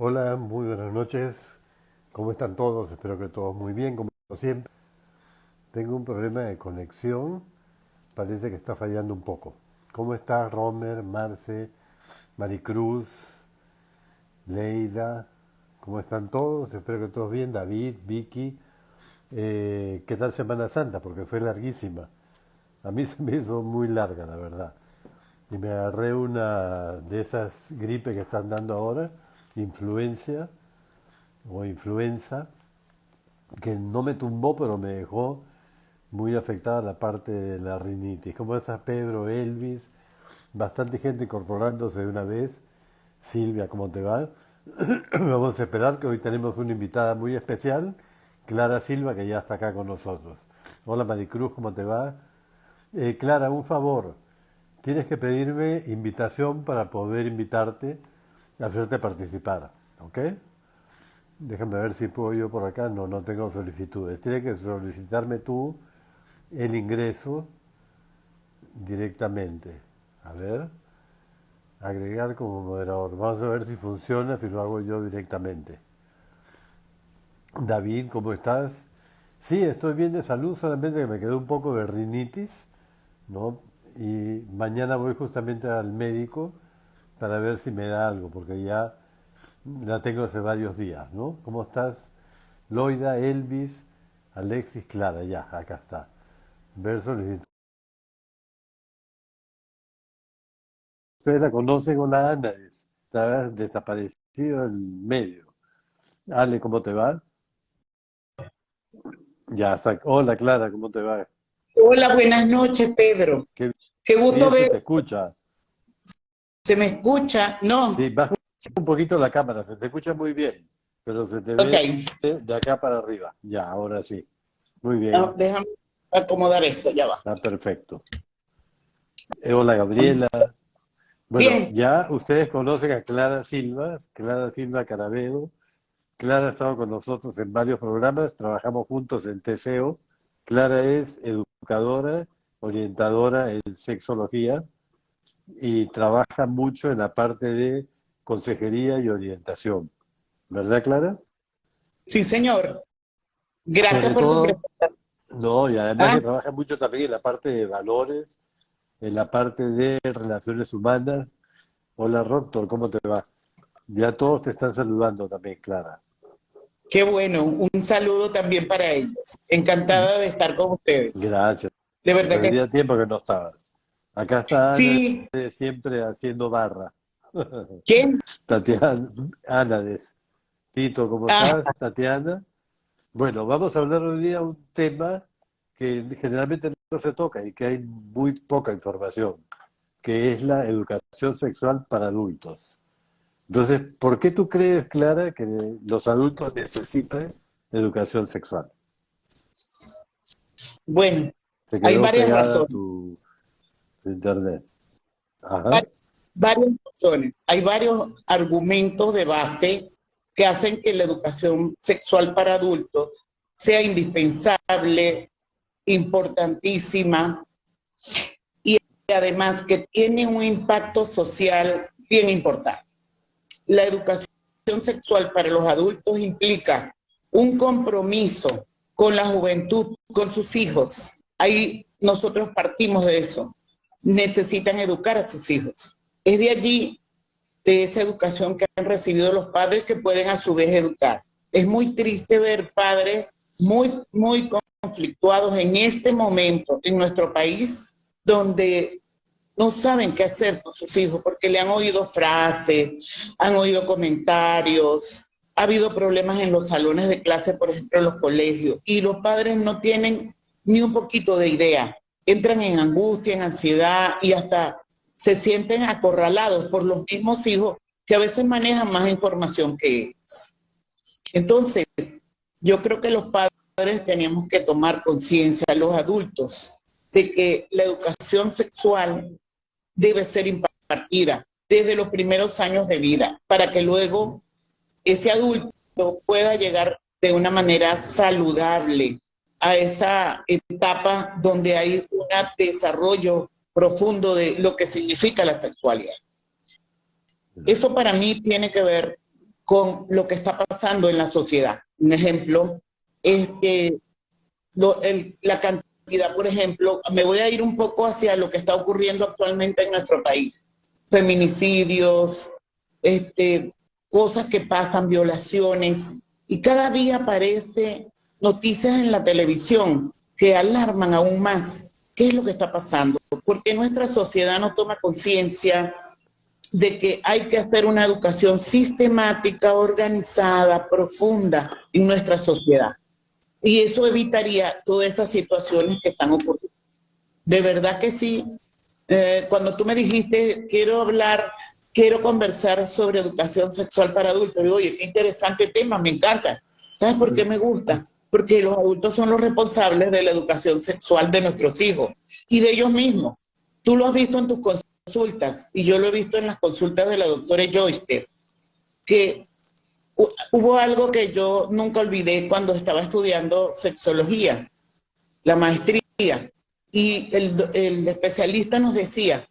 Hola, muy buenas noches. ¿Cómo están todos? Espero que todos muy bien, como siempre. Tengo un problema de conexión. Parece que está fallando un poco. ¿Cómo está Romer, Marce, Maricruz, Leida? ¿Cómo están todos? Espero que todos bien. David, Vicky. ¿Qué tal Semana Santa? Porque fue larguísima. A mí se me hizo muy larga, la verdad. Y me agarré una de esas gripes que están dando ahora, influencia o influenza, que no me tumbó, pero me dejó muy afectada la parte de la rinitis. Como esas Pedro, Elvis, bastante gente incorporándose de una vez. Silvia, ¿cómo te va? Vamos a esperar que hoy tenemos una invitada muy especial, Clara Silva, que ya está acá con nosotros. Hola Maricruz, ¿cómo te va? Clara, un favor. Tienes que pedirme invitación para poder invitarte a hacerte participar, ¿ok? Déjame ver si puedo yo por acá. No, no tengo solicitudes. Tienes que solicitarme tú el ingreso directamente. A ver, agregar como moderador. Vamos a ver si funciona, si lo hago yo directamente. David, ¿cómo estás? Sí, estoy bien de salud, solamente que me quedó un poco de rinitis, ¿no? Y mañana voy justamente al médico para ver si me da algo, porque ya la tengo hace varios días, ¿no? ¿Cómo estás? Loida, Elvis, Alexis, Clara, ya, acá está. Ver solicitud. Ustedes la conocen con la Ana, está desaparecido en el medio. Ale, ¿cómo te va? Ya, hola Clara, ¿cómo te va? Hola, buenas noches, Pedro. Qué Qué gusto bien se ver. te escucha. ¿Se me escucha? Sí, No. baja un poquito la cámara, se te escucha muy bien, pero se te Ok. ve de acá para arriba. Ya, ahora sí. Muy No, bien, déjame acomodar esto, ya va. está perfecto. Hola Gabriela. Bueno, Bien. ya ustedes conocen a Clara Silva Carabedo. Clara ha estado con nosotros en varios programas, trabajamos juntos en TCO. Clara es educadora, orientadora en sexología y trabaja mucho en la parte de consejería y orientación. ¿Verdad, Clara? Sí, señor. Gracias Sobre por tu todo, presentación. no, y además Ah, que trabaja mucho también en la parte de valores, en la parte de relaciones humanas. Hola, Róctor, ¿cómo te va? Ya todos te están saludando también, Clara. qué bueno. Un saludo también para ellos. Encantada de estar con ustedes. Gracias. De verdad que Había tiempo que no estabas. Acá está Ana sí. siempre haciendo barra. ¿Quién? Tatiana, Ana, Tito, ¿cómo Ah, estás? Tatiana. Bueno, vamos a hablar hoy día de un tema que generalmente no se toca y que hay muy poca información, que es la educación sexual para adultos. Entonces, ¿por qué tú crees, Clara, que los adultos necesitan educación sexual? bueno, Se hay quedó varias pegada razones. tu internet. Ajá. Var- Varias razones. Hay varios argumentos de base que hacen que la educación sexual para adultos sea indispensable, importantísima y además que tiene un impacto social bien importante. La educación sexual para los adultos implica un compromiso con la juventud, con sus hijos. Ahí nosotros partimos de eso. Necesitan educar a sus hijos. Es de allí, de esa educación que han recibido los padres, que pueden a su vez educar. Es muy triste ver padres muy conflictuados en este momento en nuestro país, donde no saben qué hacer con sus hijos porque le han oído frases, han oído comentarios, ha habido problemas en los salones de clase, por ejemplo, en los colegios, y los padres no tienen ni un poquito de idea. Entran en angustia, en ansiedad y hasta se sienten acorralados por los mismos hijos que a veces manejan más información que ellos. Entonces, yo creo que los padres tenemos que tomar conciencia, los adultos, de que la educación sexual debe ser impartida desde los primeros años de vida para que luego ese adulto pueda llegar de una manera saludable a esa etapa donde hay un desarrollo profundo de lo que significa la sexualidad. Eso para mí tiene que ver con lo que está pasando en la sociedad. Un ejemplo, la cantidad, por ejemplo, me voy a ir un poco hacia lo que está ocurriendo actualmente en nuestro país. Feminicidios, cosas que pasan, violaciones, y cada día aparece noticias en la televisión que alarman aún más. ¿Qué es lo que está pasando? Porque nuestra sociedad no toma conciencia de que hay que hacer una educación sistemática, organizada, profunda en nuestra sociedad. Y eso evitaría todas esas situaciones que están ocurriendo. De verdad que sí. Cuando tú me dijiste, quiero conversar sobre educación sexual para adultos, digo, oye, qué interesante tema, me encanta. ¿Sabes por qué me gusta? Porque los adultos son los responsables de la educación sexual de nuestros hijos y de ellos mismos. Tú lo has visto en tus consultas y yo lo he visto en las consultas de la doctora Joyster, que hubo algo que yo nunca olvidé cuando estaba estudiando sexología, la maestría, y el especialista nos decía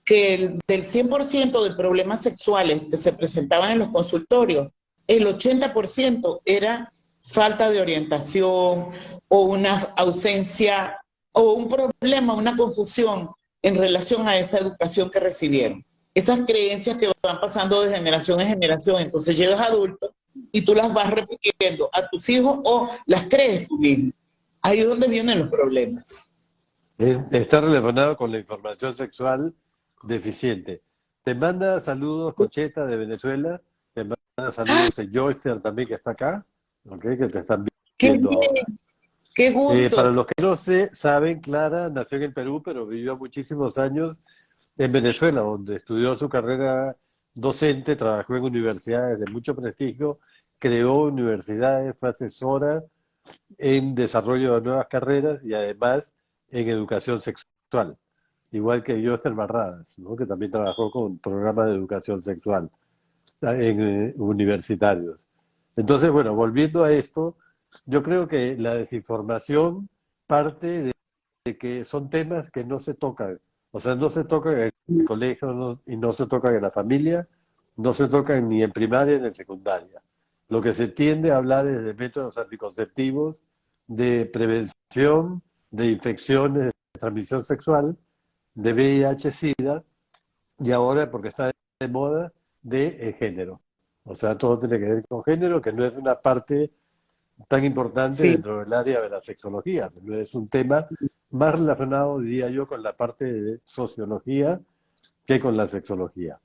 que del 100% de problemas sexuales que se presentaban en los consultorios, el 80% era falta de orientación o una ausencia o un problema, una confusión en relación a esa educación que recibieron. Esas creencias que van pasando de generación en generación, entonces llegas adulto y tú las vas repitiendo a tus hijos o las crees tú mismo. Ahí es donde vienen los problemas. Está relacionado con la información sexual deficiente. Te manda saludos Concheta de Venezuela, te manda saludos Joyster también que está acá, ¿okay? Que te están viendo ahora. ¡Qué gusto! Para los que no saben, Clara nació en el Perú, pero vivió muchísimos años en Venezuela, donde estudió su carrera docente, trabajó en universidades de mucho prestigio, creó universidades, fue asesora en desarrollo de nuevas carreras y además en educación sexual, igual que Joyster Barradas, ¿no? Que también trabajó con programas de educación sexual en universitarios. Entonces, bueno, volviendo a esto, yo creo que la desinformación parte de que son temas que no se tocan, o sea, no se tocan en el colegio y no se tocan en la familia, no se tocan ni en primaria ni en secundaria. Lo que se tiende a hablar es de métodos anticonceptivos, de prevención de infecciones de transmisión sexual, de VIH-Sida, y ahora, porque está de moda, de género. O sea, todo tiene que ver con género, que no es una parte tan importante Sí. dentro del área de la sexología. Es un tema más relacionado, diría yo, con la parte de sociología que con la sexología.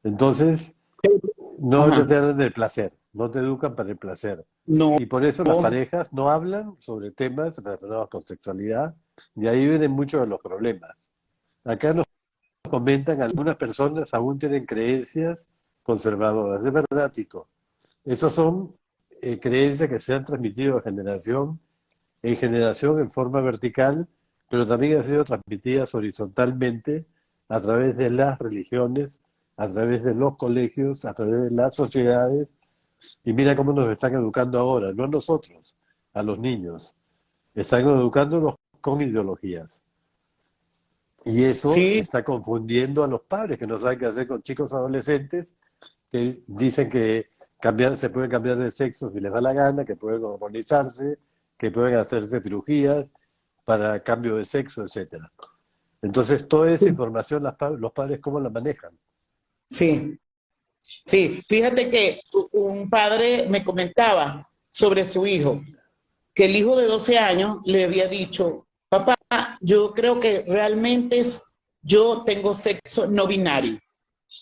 Entonces, no te hablan del placer, no te educan para el placer. No. Y por eso las parejas no hablan sobre temas relacionados con sexualidad, y ahí vienen muchos de los problemas. Acá nos comentan, algunas personas aún tienen creencias conservadoras. De verdad, Tito. Esas son creencias que se han transmitido de generación en generación en forma vertical, pero también han sido transmitidas horizontalmente a través de las religiones, a través de los colegios, a través de las sociedades. Y mira cómo nos están educando ahora, no a nosotros, a los niños. Están educándolos con ideologías. Y eso está confundiendo a los padres que no saben qué hacer con chicos adolescentes que dicen que se pueden cambiar de sexo si les da la gana, que pueden hormonizarse, que pueden hacerse cirugías para cambio de sexo, etcétera. Entonces, toda esa información los padres, ¿cómo la manejan? Sí, sí. Fíjate que un padre me comentaba sobre su hijo, que el hijo de 12 años le había dicho, papá, yo creo que realmente yo tengo sexo no binario.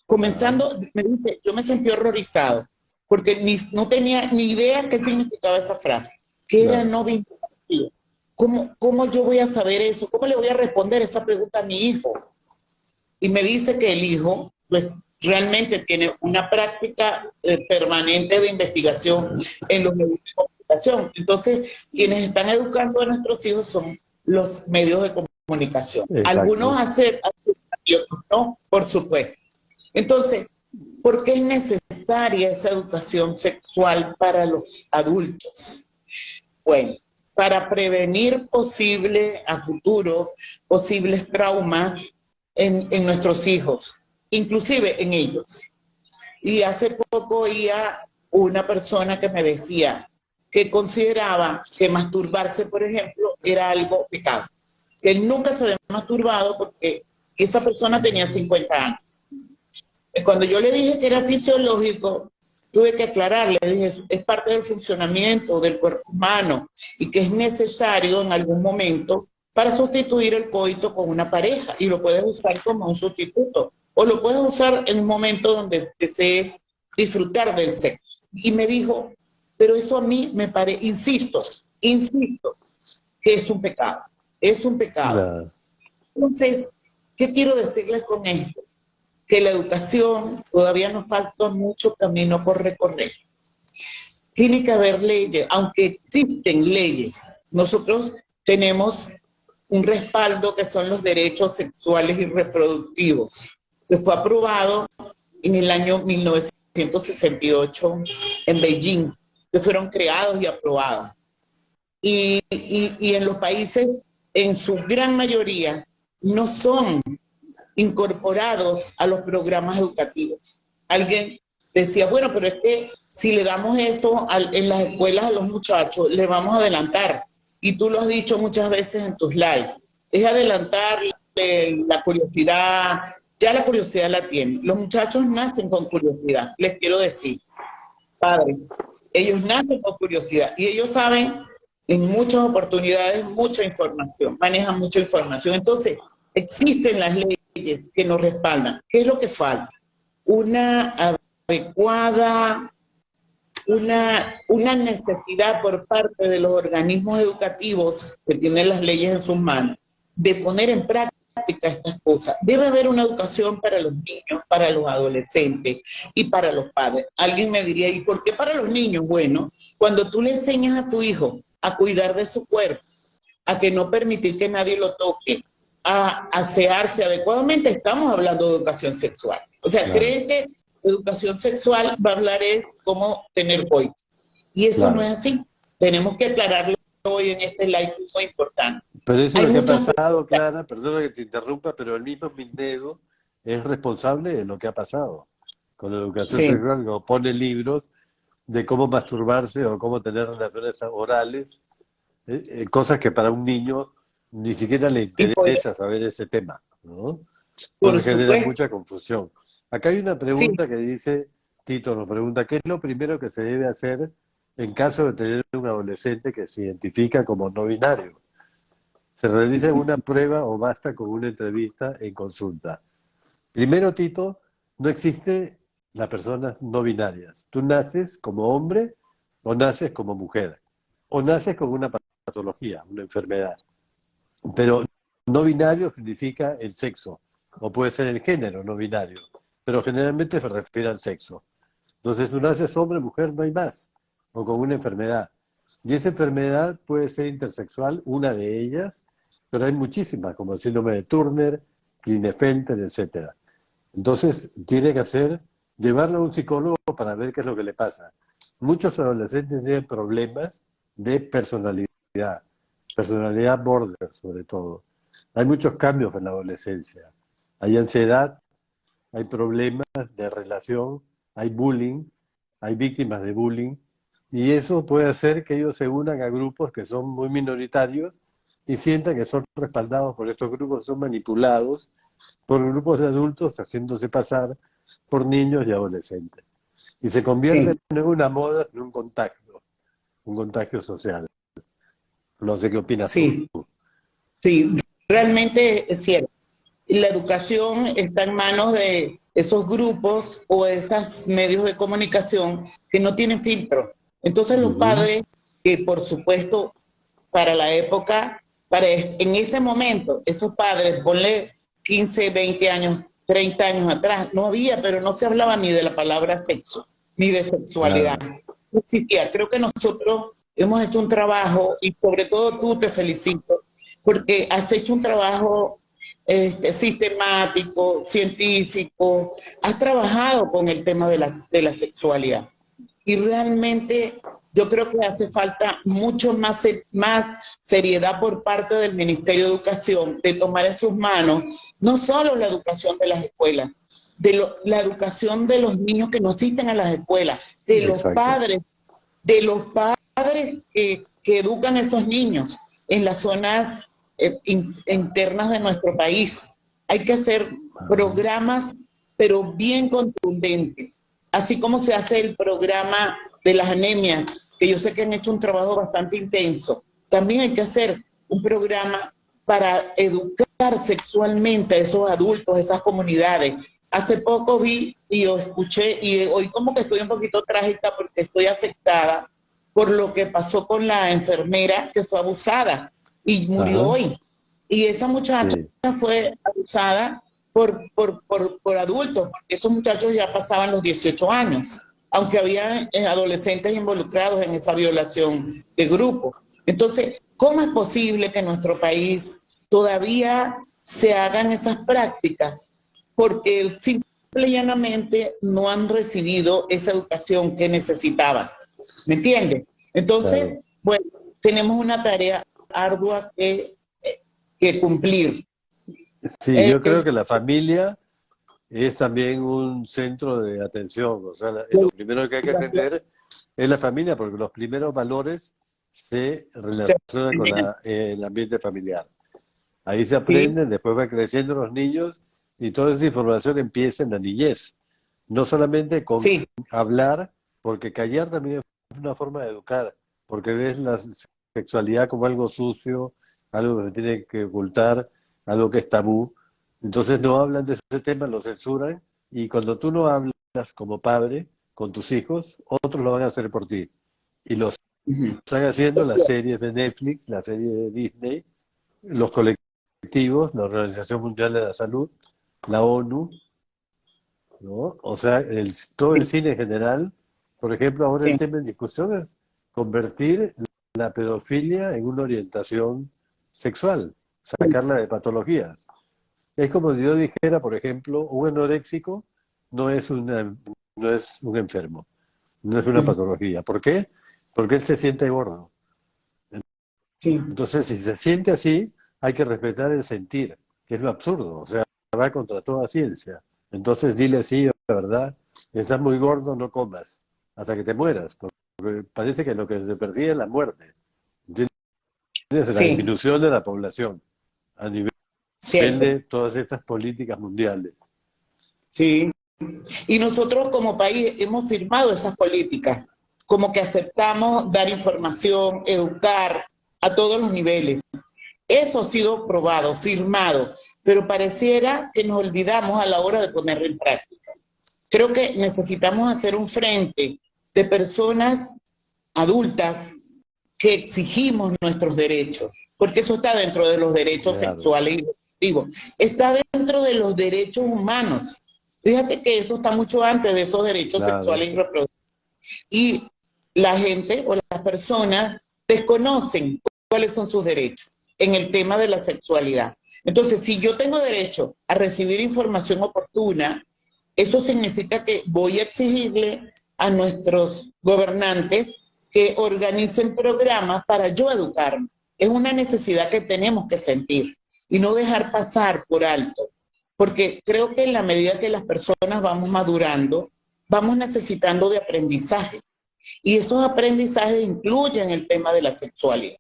Comenzando, me dice, yo me sentí horrorizado, porque no tenía ni idea qué significaba esa frase, que era no binario. ¿Cómo yo voy a saber eso? ¿Cómo le voy a responder esa pregunta a mi hijo? Y me dice que el hijo, pues, realmente tiene una práctica permanente de investigación en los medios de comunicación. Entonces, quienes están educando a nuestros hijos son los medios de comunicación. Exacto. Algunos aceptan y otros no, por supuesto. Entonces, ¿por qué es necesaria esa educación sexual para los adultos? Bueno, para prevenir a futuro posibles traumas en nuestros hijos, inclusive en ellos. Y hace poco oía una persona que me decía que consideraba que masturbarse, por ejemplo, era algo pecado. Que él nunca se había masturbado porque esa persona tenía 50 años. Cuando yo le dije que era fisiológico, tuve que aclararle, dije, es parte del funcionamiento del cuerpo humano y que es necesario en algún momento para sustituir el coito con una pareja, y lo puedes usar como un sustituto, o lo puedes usar en un momento donde desees disfrutar del sexo. Y me dijo, pero eso a mí me parece, insisto, que es un pecado, es un pecado. Claro. Entonces, ¿qué quiero decirles con esto? Que la educación todavía nos falta mucho camino por recorrer. Tiene que haber leyes, aunque existen leyes. Nosotros tenemos un respaldo que son los derechos sexuales y reproductivos, que fue aprobado en el año 1968 en Beijing, que fueron creados y aprobados. Y en los países, en su gran mayoría, no son incorporados a los programas educativos. Alguien decía, bueno, pero es que si le damos eso en las escuelas a los muchachos, le vamos a adelantar. Y tú lo has dicho muchas veces en tus lives, es adelantar la curiosidad, ya la curiosidad la tienen. Los muchachos nacen con curiosidad, les quiero decir, padres, ellos nacen con curiosidad y ellos saben en muchas oportunidades mucha información, manejan mucha información. Entonces, existen las leyes que nos respaldan. ¿Qué es lo que falta? Una adecuada, una necesidad por parte de los organismos educativos que tienen las leyes en sus manos de poner en práctica estas cosas. Debe haber una educación para los niños, para los adolescentes y para los padres. Alguien me diría, ¿y por qué para los niños? Bueno, cuando tú le enseñas a tu hijo a cuidar de su cuerpo, a que no permitir que nadie lo toque, a asearse adecuadamente, estamos hablando de educación sexual. O sea, claro. ¿Creen que educación sexual va a hablar es cómo tener coito? Y eso claro. No es así. Tenemos que aclararlo hoy en este live muy importante. Pero eso es lo que ha pasado, Clara, perdona que te interrumpa, pero el mismo Mindedo es responsable de lo que ha pasado con la educación sexual, o pone libros de cómo masturbarse o cómo tener relaciones orales, cosas que para un niño ni siquiera le interesa saber ese tema, ¿no? Entonces genera mucha confusión. Acá hay una pregunta que dice, Tito nos pregunta, ¿qué es lo primero que se debe hacer en caso de tener un adolescente que se identifica como no binario? ¿Se realiza una prueba o basta con una entrevista en consulta? Primero, Tito, no existe las personas no binarias. Tú naces como hombre o naces como mujer, o naces con una patología, una enfermedad. Pero no binario significa el sexo, o puede ser el género no binario, pero generalmente se refiere al sexo. Entonces tú naces hombre, mujer, no hay más, o con una enfermedad. Y esa enfermedad puede ser intersexual, una de ellas, pero hay muchísimas, como el síndrome de Turner, Klinefelter, etc. Entonces tiene que llevarlo a un psicólogo para ver qué es lo que le pasa. Muchos adolescentes tienen problemas de personalidad border sobre todo. Hay muchos cambios en la adolescencia. Hay ansiedad, hay problemas de relación, hay bullying, hay víctimas de bullying, y eso puede hacer que ellos se unan a grupos que son muy minoritarios y sientan que son respaldados por estos grupos, son manipulados por grupos de adultos haciéndose pasar por niños y adolescentes. Y se convierte en una moda, en un contagio social. No sé qué opinas tú. Sí, realmente es cierto. La educación está en manos de esos grupos o esos medios de comunicación que no tienen filtro. Entonces los padres, que por supuesto para la época, en este momento, esos padres, ponle 15, 20 años, 30 años atrás, no había, pero no se hablaba ni de la palabra sexo, ni de sexualidad. No existía. Creo que nosotros hemos hecho un trabajo, y sobre todo tú, te felicito, porque has hecho un trabajo sistemático, científico, has trabajado con el tema de la sexualidad. Y realmente yo creo que hace falta mucho más seriedad por parte del Ministerio de Educación de tomar en sus manos no solo la educación de las escuelas, la educación de los niños que no asisten a las escuelas, Exacto. de los padres que educan a esos niños en las zonas internas de nuestro país. Hay que hacer Ajá. programas, pero bien contundentes, así como se hace el programa de las anemias, que yo sé que han hecho un trabajo bastante intenso. También hay que hacer un programa para educar sexualmente a esos adultos, esas comunidades. Hace poco vi y escuché, y hoy como que estoy un poquito trágica porque estoy afectada por lo que pasó con la enfermera que fue abusada y murió Ajá. hoy. Y esa muchacha Sí. fue abusada por adultos, porque esos muchachos ya pasaban los 18 años, aunque había adolescentes involucrados en esa violación de grupo. Entonces, ¿cómo es posible que en nuestro país todavía se hagan esas prácticas? Porque simple y llanamente no han recibido esa educación que necesitaban. ¿Me entiendes? Claro. Entonces, bueno, tenemos una tarea ardua que cumplir. Sí, yo creo Es, que la familia es también un centro de atención. O sea, lo primero que hay que atender es la familia, porque los primeros valores se relacionan con el ambiente familiar. Ahí se sí, aprenden, después van creciendo los niños y toda esa información empieza en la niñez. No solamente con sí, hablar, porque callar también es una forma de educar, porque ves la sexualidad como algo sucio, algo que se tiene que ocultar, algo que es tabú. Entonces no hablan de ese tema, lo censuran, y cuando tú no hablas como padre con tus hijos, otros lo van a hacer por ti. Y lo están haciendo las series de Netflix, las series de Disney, los colectivos, la Organización Mundial de la Salud, la ONU, ¿no? O sea, todo el sí, cine en general. Por ejemplo, ahora el sí, tema en discusión es convertir la pedofilia en una orientación sexual, sacarla de patologías. Es como si yo dijera, por ejemplo, un anoréxico no es no es un enfermo, no es una patología. ¿Por qué? Porque él se siente gordo. sí, Entonces, si se siente así, hay que respetar el sentir, que es lo absurdo, o sea, va contra toda ciencia. Entonces, dile sí, la verdad, estás muy gordo, no comas, hasta que te mueras, porque parece que lo que se persigue es la muerte, ¿entiendes? La sí, disminución de la población a nivel cierto, de todas estas políticas mundiales. sí. Y nosotros como país hemos firmado esas políticas, como que aceptamos dar información, educar a todos los niveles. Eso ha sido probado, firmado, pero pareciera que nos olvidamos a la hora de ponerlo en práctica. Creo que necesitamos hacer un frente de personas adultas que exigimos nuestros derechos, porque eso está dentro de los derechos Claro, sexuales y reproductivos, está dentro de los derechos humanos. Fíjate que eso está mucho antes de esos derechos claro. sexuales y reproductivos. Y la gente o las personas desconocen cuáles son sus derechos en el tema de la sexualidad. Entonces, si yo tengo derecho a recibir información oportuna, eso significa que voy a exigirle a nuestros gobernantes que organicen programas para yo educarme. Es una necesidad que tenemos que sentir y no dejar pasar por alto, porque creo que en la medida que las personas vamos madurando, vamos necesitando de aprendizajes y esos aprendizajes incluyen el tema de la sexualidad.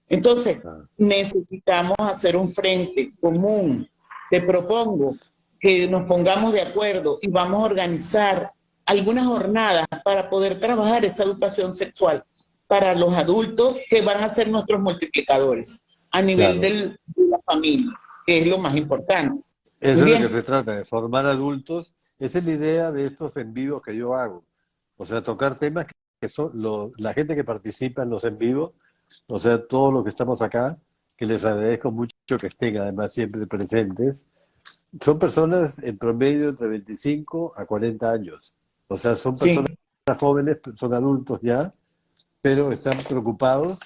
Entonces, Ah. necesitamos hacer un frente común. Te propongo que nos pongamos de acuerdo y vamos a organizar algunas jornadas para poder trabajar esa educación sexual para los adultos que van a ser nuestros multiplicadores a nivel Claro. de la familia, que es lo más importante. Muy Eso es lo que bien, se trata, de formar adultos. Esa es la idea de estos en vivos que yo hago. O sea, tocar temas que son la gente que participa en los en vivos, o sea, todos los que estamos acá, que les agradezco mucho que estén además siempre presentes, son personas en promedio entre 25 a 40 años. O sea, son personas sí, jóvenes, son adultos ya, pero están preocupados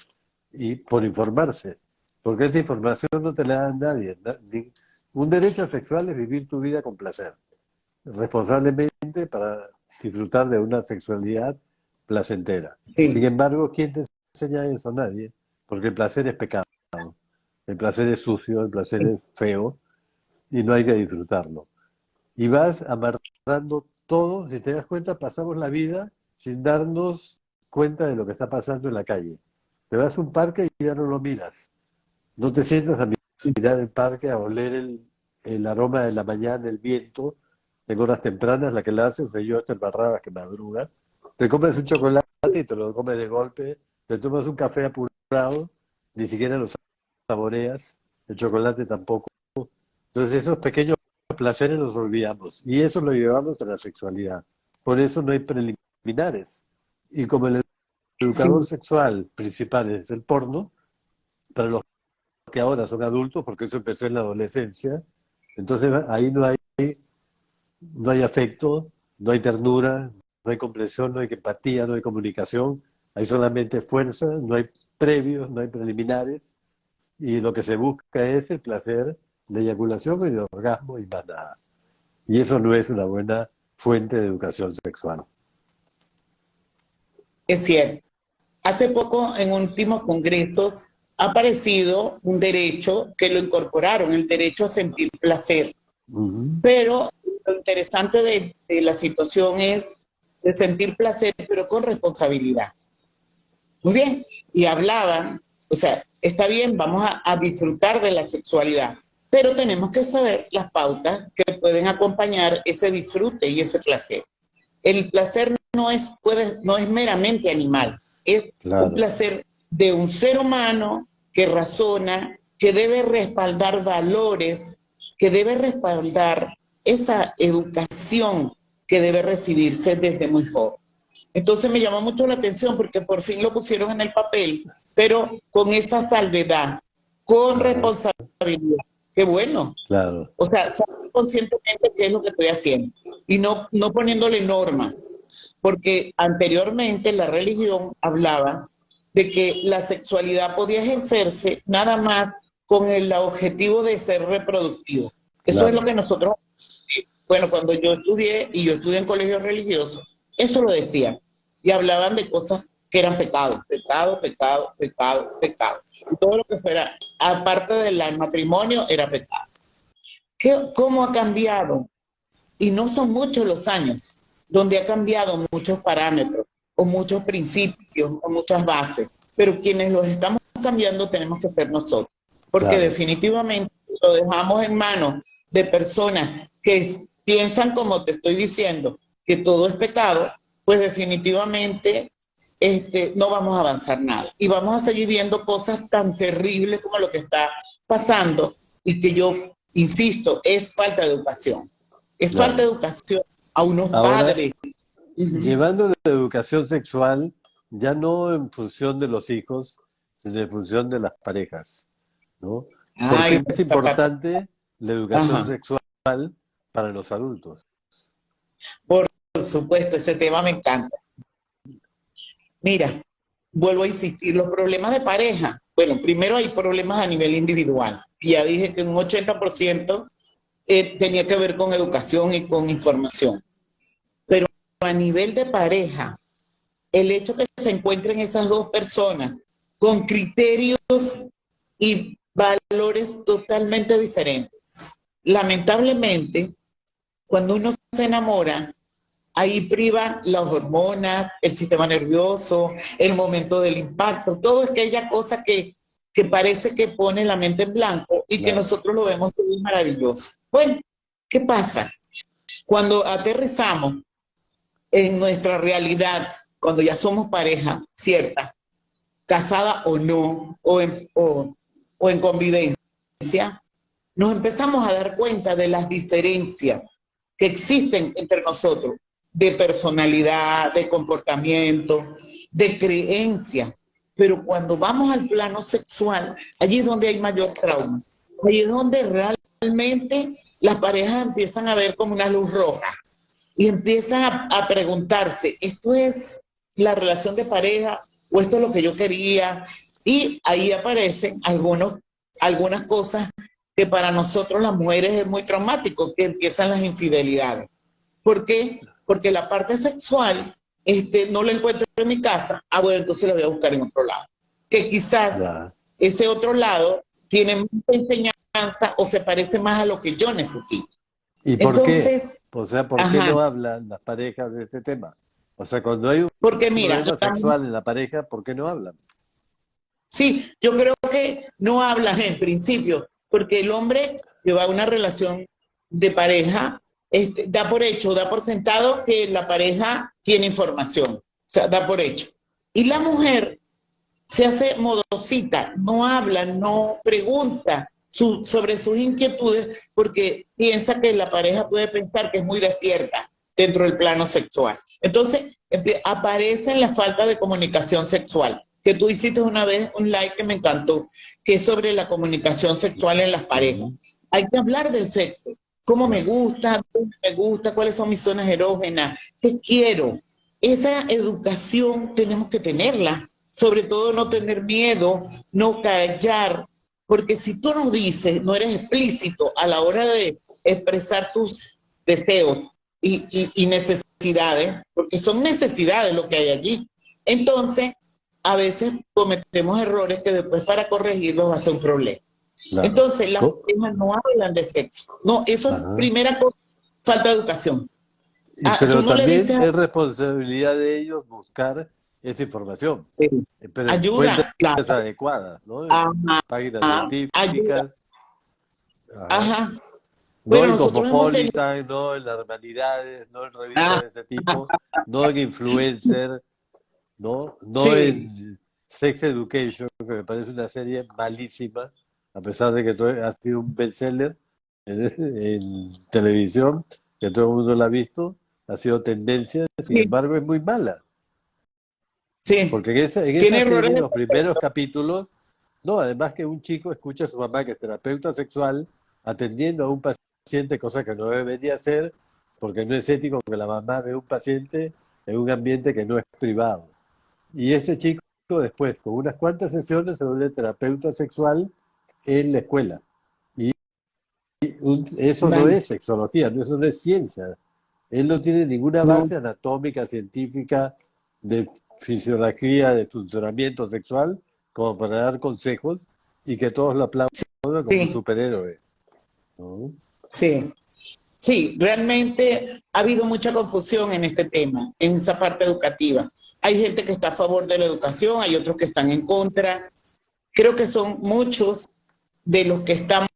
y por informarse, porque esta información no te la da nadie. Un derecho sexual es vivir tu vida con placer, responsablemente para disfrutar de una sexualidad placentera. Sin sí, embargo, ¿quién te enseña eso? Nadie, porque el placer es pecado, el placer es sucio, el placer sí, es feo y no hay que disfrutarlo. y vas amarrando todo. Si te das cuenta, pasamos la vida sin darnos cuenta de lo que está pasando en la calle. Te vas a un parque y ya no lo miras. No te sientas a mirar el parque, a oler el aroma de la mañana, el viento, en horas tempranas, la que la hace, soy yo, estas barradas que madrugan. Te comes un chocolate y te lo comes de golpe, te tomas un café apurado, ni siquiera lo saboreas, el chocolate tampoco. Entonces esos pequeños placeres los olvidamos y eso lo llevamos a la sexualidad. Por eso no hay preliminares. Y como el Sí, educador sexual principal es el porno, para los que ahora son adultos, porque eso empezó en la adolescencia, entonces ahí no hay afecto, no hay ternura, no hay comprensión, no hay empatía, no hay comunicación, hay solamente fuerza, no hay previos, no hay preliminares, y lo que se busca es el placer de eyaculación y de orgasmo y más nada. Y eso no es una buena fuente de educación sexual. es cierto. Hace poco, en últimos congresos, ha aparecido un derecho que lo incorporaron, el derecho a sentir placer. Ujú. Pero lo interesante de la situación es de sentir placer, pero con responsabilidad. Muy bien, y hablaban, o sea, está bien, vamos a disfrutar de la sexualidad, pero tenemos que saber las pautas que pueden acompañar ese disfrute y ese placer. El placer no es meramente animal, es un Claro, placer de un ser humano que razona, que debe respaldar valores, que debe respaldar esa educación que debe recibirse desde muy joven. Entonces me llamó mucho la atención porque por fin lo pusieron en el papel, pero con esa salvedad, con ajá, responsabilidad. Qué bueno. claro, O sea, saber conscientemente qué es lo que estoy haciendo y no poniéndole normas, porque anteriormente la religión hablaba de que la sexualidad podía ejercerse nada más con el objetivo de ser reproductivo. Eso es lo claro, que nosotros, bueno, cuando yo estudié y yo estudié en colegios religiosos, eso lo decían y hablaban de cosas que eran pecados, pecado, pecado, pecado, pecado. Y todo lo que fuera, aparte del matrimonio, era pecado. ¿Cómo ha cambiado? Y no son muchos los años donde ha cambiado muchos parámetros o muchos principios o muchas bases, pero quienes los estamos cambiando tenemos que ser nosotros, porque claro. definitivamente lo dejamos en manos de personas que piensan, como te estoy diciendo, que todo es pecado, pues definitivamente no vamos a avanzar nada. Y vamos a seguir viendo cosas tan terribles como lo que está pasando y que yo, insisto, es falta de educación. Es falta de Claro. educación a unos Ahora, padres. Uh-huh. llevando la educación sexual ya no en función de los hijos, sino en función de las parejas, ¿no? ¿Por Ay, qué es esa parte. importante la educación Ajá. sexual para los adultos? Por supuesto, ese tema me encanta. Mira, vuelvo a insistir, los problemas de pareja. Bueno, primero hay problemas a nivel individual. Ya dije que un 80% tenía que ver con educación y con información. Pero a nivel de pareja, el hecho que se encuentren esas dos personas con criterios y valores totalmente diferentes. Lamentablemente, cuando uno se enamora, ahí priva las hormonas, el sistema nervioso, el momento del impacto, todo es aquella cosa que parece que pone la mente en blanco y que Claro, nosotros lo vemos muy maravilloso. Bueno, ¿qué pasa? Cuando aterrizamos en nuestra realidad, cuando ya somos pareja cierta, casada o no, o en convivencia, nos empezamos a dar cuenta de las diferencias que existen entre nosotros, de personalidad, de comportamiento, de creencia. Pero cuando vamos al plano sexual, allí es donde hay mayor trauma. Allí es donde realmente las parejas empiezan a ver como una luz roja y empiezan a preguntarse, ¿esto es la relación de pareja o esto es lo que yo quería? Y ahí aparecen algunas cosas que para nosotros las mujeres es muy traumático, que empiezan las infidelidades. ¿Por qué? Porque la parte sexual no la encuentro en mi casa, bueno, entonces la voy a buscar en otro lado. Que quizás ya, ese otro lado tiene mucha enseñanza o se parece más a lo que yo necesito. ¿Y por qué? Entonces, O sea, ¿por qué no ajá, hablan las parejas de este tema? O sea, cuando hay un porque mira, problema sexual en la pareja, ¿por qué no hablan? sí, yo creo que no hablan en principio, porque el hombre que va a una relación de pareja, da por hecho, da por sentado que la pareja tiene información, o sea, da por hecho. Y la mujer se hace modosita, no habla, no pregunta sobre sus inquietudes, porque piensa que la pareja puede pensar que es muy despierta dentro del plano sexual. Entonces, aparece la falta de comunicación sexual, que tú hiciste una vez un like que me encantó, que es sobre la comunicación sexual en las parejas. Ujú, Hay que hablar del sexo, cómo me claro. gusta, dónde me gusta, cuáles son mis zonas erógenas, qué quiero. Esa educación tenemos que tenerla, sobre todo no tener miedo, no callar, porque si tú no dices, no eres explícito a la hora de expresar tus deseos y necesidades, porque son necesidades lo que hay allí, entonces a veces cometemos errores que después para corregirlos va a ser un problema. Claro. Entonces las parejas no hablan de sexo, no, eso es Ajá. primera cosa, falta de educación. Tú Pero no le también dices es responsabilidad de ellos buscar esa información, pero en fuentes ayuda, claro, adecuadas, ¿no? En ajá, páginas ayuda, científicas, ajá. ajá. No Bueno, en nosotros hemos tenido, Cosmopolitan, no en las Hermanidades, no en revistas ah, de ese tipo, no en Influencer, no sí, en Sex Education, que me parece una serie malísima, a pesar de que ha sido un bestseller en televisión, que todo el mundo la ha visto, ha sido tendencia, sin sí, embargo es muy mala, sí, porque en esa tiene errores serie, en de los primeros concepto. capítulos, no, además que un chico escucha a su mamá, que es terapeuta sexual, atendiendo a un paciente, cosa que no debería hacer, porque no es ético que la mamá ve a un paciente en un ambiente que no es privado. Y este chico después, con unas cuantas sesiones, se vuelve terapeuta sexual en la escuela. Y eso no Vale, es sexología, eso no es ciencia. Él no tiene ninguna no, base anatómica, científica, de fisiología, de funcionamiento sexual, como para dar consejos y que todos lo aplaudan como un sí, superhéroe, ¿no? sí. Sí, realmente ha habido mucha confusión en este tema, en esa parte educativa. Hay gente que está a favor de la educación, hay otros que están en contra. Creo que son muchos de los que estamos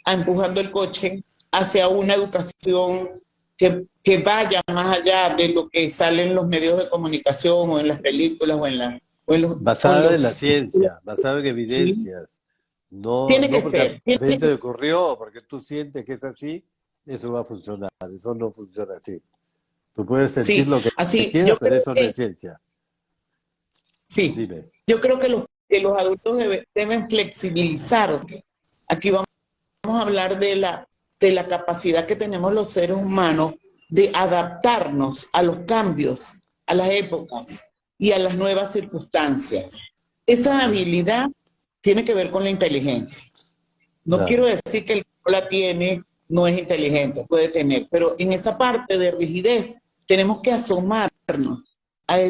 empujando el coche hacia una educación que vaya más allá de lo que sale en los medios de comunicación o en las películas o en Basada en la los ciencia, basada en sí, evidencias. No, tiene que no porque a ser, tiene ti te que, ocurrió, porque tú sientes que es así, eso va a funcionar. Eso no funciona así. Tú puedes sentir sí, lo que así, quieras, yo pero creo eso no que es ciencia. sí, Dime. yo creo que los adultos deben flexibilizar. Aquí vamos a hablar de la capacidad que tenemos los seres humanos de adaptarnos a los cambios, a las épocas y a las nuevas circunstancias. Esa Ujú. habilidad tiene que ver con la inteligencia. No quiero Claro, decir que el que no la tiene no es inteligente, puede tener, pero en esa parte de rigidez tenemos que asomarnos a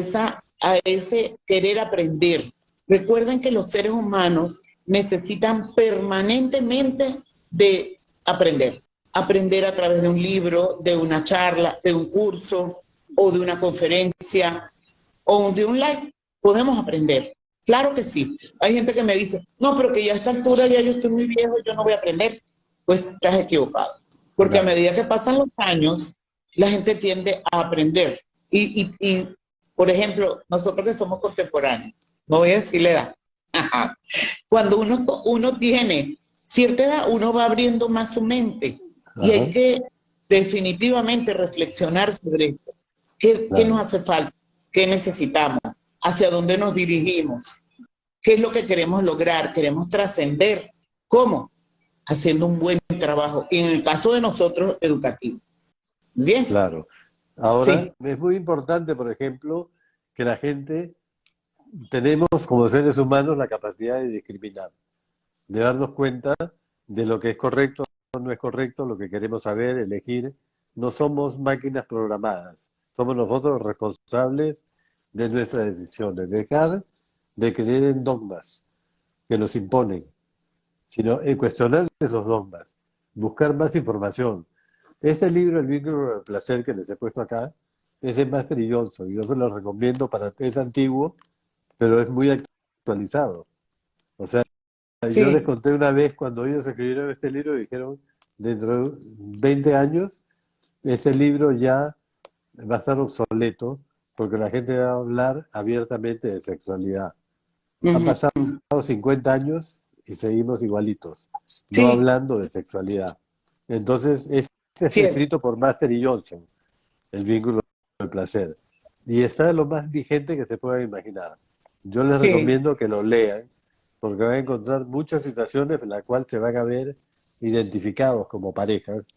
ese querer aprender. Recuerden que los seres humanos necesitan permanentemente de aprender. Aprender a través de un libro, de una charla, de un curso o de una conferencia o de un live. Podemos aprender. Claro que sí. Hay gente que me dice, no, pero que ya a esta altura ya yo estoy muy viejo, yo no voy a aprender. Pues estás equivocado. Porque a claro. medida que pasan los años, la gente tiende a aprender. Por ejemplo, nosotros que somos contemporáneos, no voy a decir la edad, cuando uno tiene cierta edad, uno va abriendo más su mente y Ajá, hay que definitivamente reflexionar sobre esto. ¿Qué nos claro. hace falta? ¿Qué necesitamos? ¿Hacia dónde nos dirigimos? ¿Qué es lo que queremos lograr? ¿Queremos trascender? ¿Cómo? Haciendo un buen trabajo. Y en el caso de nosotros, educativo. Bien, Claro. Ahora, sí, es muy importante, por ejemplo, que la gente tenemos como seres humanos la capacidad de discriminar, de darnos cuenta de lo que es correcto o no es correcto, lo que queremos saber, elegir. No somos máquinas programadas, somos nosotros los responsables de nuestras decisiones. Dejar de creer en dogmas que nos imponen, sino en cuestionar esos dogmas, buscar más información, Este libro, El vínculo del placer, que les he puesto acá, es de Master y Johnson. Y yo se lo recomiendo es antiguo, pero es muy actualizado. O sea, yo les Sí, conté una vez cuando ellos escribieron este libro, dijeron, dentro de 20 años, este libro ya va a estar obsoleto, porque la gente va a hablar abiertamente de sexualidad. Han ujú, pasado 50 años y seguimos igualitos, no sí, hablando de sexualidad. Entonces, este está cierto, escrito por Master y Johnson, El vínculo del placer. Y está de lo más vigente que se pueda imaginar. Yo les sí, recomiendo que lo lean, porque van a encontrar muchas situaciones en las cuales se van a ver identificados como parejas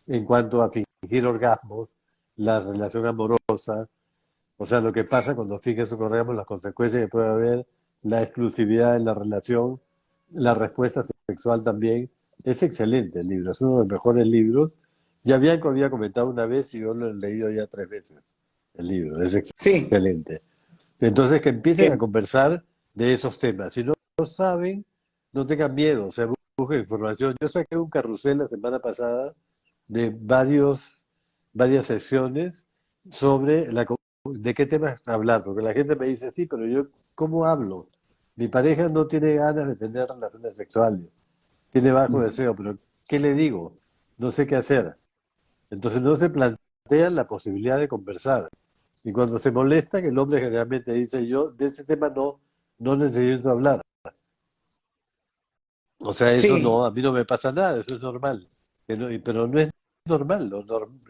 en cuanto a fingir orgasmos, la relación amorosa, o sea, lo que pasa cuando finges un orgasmo, las consecuencias que puede haber, la exclusividad en la relación, la respuesta sexual también. Es excelente el libro, es uno de los mejores libros. Ya Bianco había comentado una vez y yo lo he leído ya 3 veces, el libro, es sí, excelente. Entonces, que empiecen a que- conversar de esos temas. Si no saben, no tengan miedo, o sea, busquen información. Yo saqué un carrusel la semana pasada de varias sesiones sobre de qué temas hablar, porque la gente me dice, sí, pero yo, ¿cómo hablo? Mi pareja no tiene ganas de tener relaciones sexuales, tiene bajo deseo, pero ¿qué le digo? No sé qué hacer. Entonces no se plantean la posibilidad de conversar. Y cuando se molesta, que el hombre generalmente dice, yo de ese tema no necesito hablar. O sea, eso sí, no, a mí no me pasa nada, eso es normal. Pero no es normal,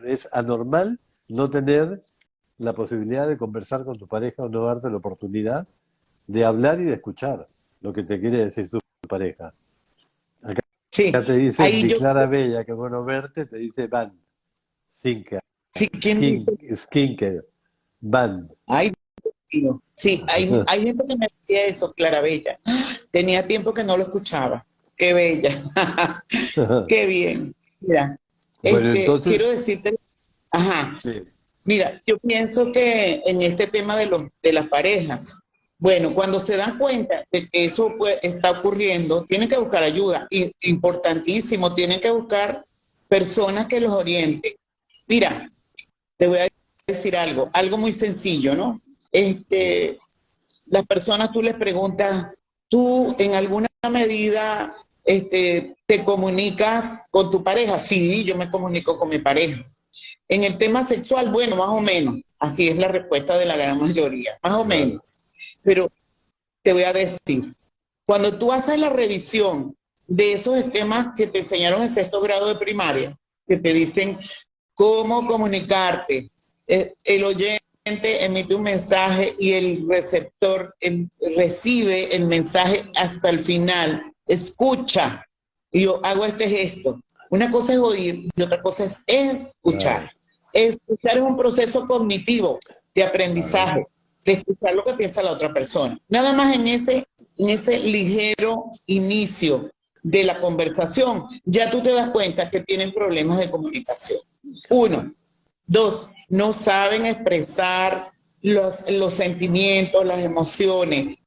es anormal no tener la posibilidad de conversar con tu pareja o no darte la oportunidad de hablar y de escuchar lo que te quiere decir tu pareja. sí. Acá te dice, Ahí mi yo, Clara Bella, qué bueno verte, te dice Van, Zinca, sí, ¿quién dice? Skinker, Van. Ay, Dios. Sí, hay gente que me decía eso, Clara Bella. Tenía tiempo que no lo escuchaba. Qué bella. Qué bien. Mira, Bueno, quiero entonces, decirte, ajá, sí, mira, yo pienso que en este tema de las parejas, bueno, cuando se dan cuenta de que eso pues, está ocurriendo, tienen que buscar ayuda. Importantísimo, tienen que buscar personas que los orienten. Mira, te voy a decir algo muy sencillo, ¿no? Las personas tú les preguntas, ¿tú en alguna medida te comunicas con tu pareja? Sí, yo me comunico con mi pareja. En el tema sexual, bueno, más o menos. Así es la respuesta de la gran mayoría, más o claro. menos. Pero te voy a decir, cuando tú haces la revisión de esos esquemas que te enseñaron en sexto grado de primaria, que te dicen cómo comunicarte, el oyente emite un mensaje y el receptor recibe el mensaje hasta el final, escucha, y yo hago este gesto. Una cosa es oír y otra cosa es escuchar. Claro, Escuchar es un proceso cognitivo de claro. aprendizaje, de escuchar lo que piensa la otra persona. Nada más en ese ligero inicio de la conversación, ya tú te das cuenta que tienen problemas de comunicación. Uno. Dos, no saben expresar los sentimientos, las emociones.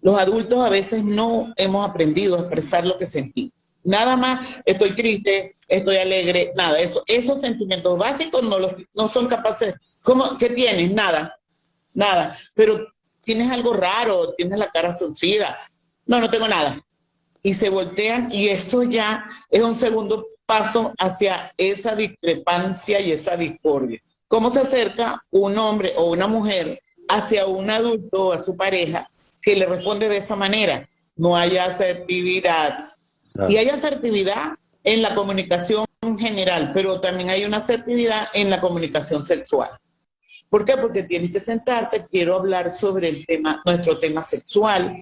Los adultos a veces no hemos aprendido a expresar lo que sentimos. Nada más, estoy triste, estoy alegre, nada. Esos sentimientos básicos no son capaces. ¿Qué tienes? Nada, nada. Pero tienes algo raro, tienes la cara sucida. No, no tengo nada y se voltean y eso ya es un segundo paso hacia esa discrepancia y esa discordia. ¿Cómo se acerca un hombre o una mujer hacia un adulto o a su pareja que le responde de esa manera? No hay asertividad. Y Claro. hay asertividad en la comunicación general, pero también hay una asertividad en la comunicación sexual. ¿Por qué? Porque tienes que sentarte, quiero hablar sobre nuestro tema sexual,